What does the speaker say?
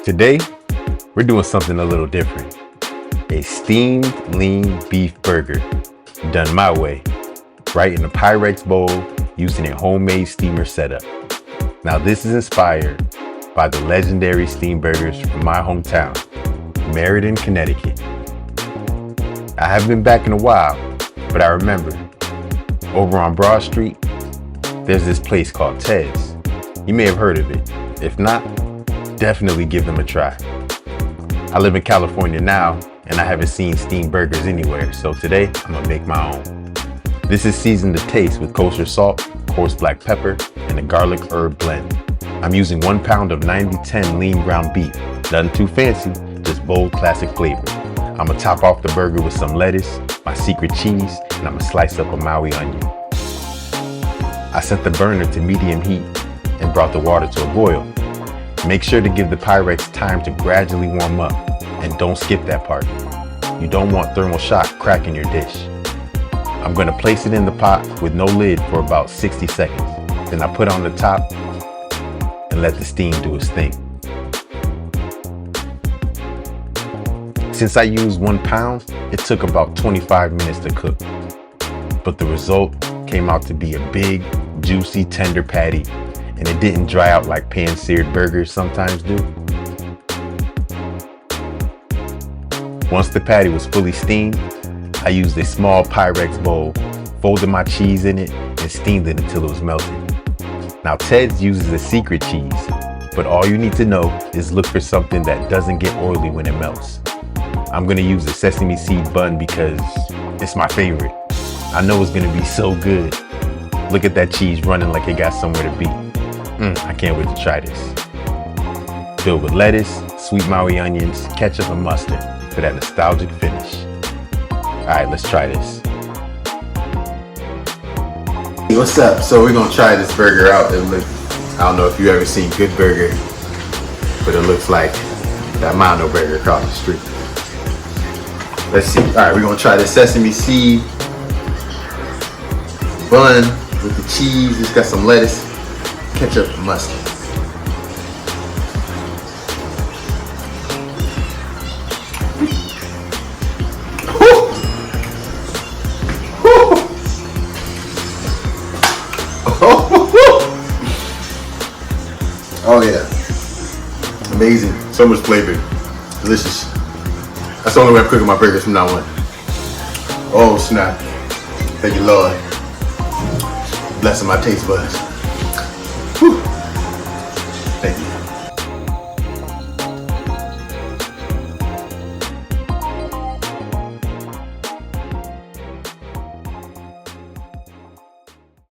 Today, we're doing something a little different. A steamed lean beef burger, done my way, right in a Pyrex bowl using a homemade steamer setup. Now this is inspired by the legendary steam burgers from my hometown, Meriden, Connecticut. I haven't been back in a while, but I remember, over on Broad Street, there's this place called Ted's. You may have heard of it. If not, definitely give them a try. I live in California now, and I haven't seen steamed burgers anywhere, so today I'm gonna make my own. This is seasoned to taste with kosher salt, coarse black pepper, and a garlic herb blend. I'm using 1 pound of 90-10 lean ground beef. Nothing too fancy, just bold classic flavor. I'm gonna top off the burger with some lettuce, my secret cheese, and I'm gonna slice up a Maui onion. I set the burner to medium heat and brought the water to a boil. Make sure to give the Pyrex time to gradually warm up, and don't skip that part. You don't want thermal shock cracking your dish. I'm going to place it in the pot with no lid for about 60 seconds. Then I put on the top and let the steam do its thing. Since I used 1 pound, it took about 25 minutes to cook. But the result came out to be a big, juicy, tender patty, and it didn't dry out like pan-seared burgers sometimes do. Once the patty was fully steamed, I used a small Pyrex bowl, folded my cheese in it, and steamed it until it was melted. Now Ted's uses a secret cheese, but all you need to know is look for something that doesn't get oily when it melts. I'm gonna use the sesame seed bun because it's my favorite. I know it's gonna be so good. Look at that cheese running like it got somewhere to be. I can't wait to try this. Filled with lettuce, sweet Maui onions, ketchup, and mustard for that nostalgic finish. All right, let's try this. What's up? So we're gonna try this burger out. I don't know if you ever seen Good Burger, but it looks like that Mondo burger across the street. Let's see. All right, we're gonna try the sesame seed bun with the cheese. It's got some lettuce, ketchup, and mustard. Oh yeah, amazing, so much flavor, delicious. That's the only way I'm cooking my burgers from now on. Oh snap, thank you Lord, blessing my taste buds.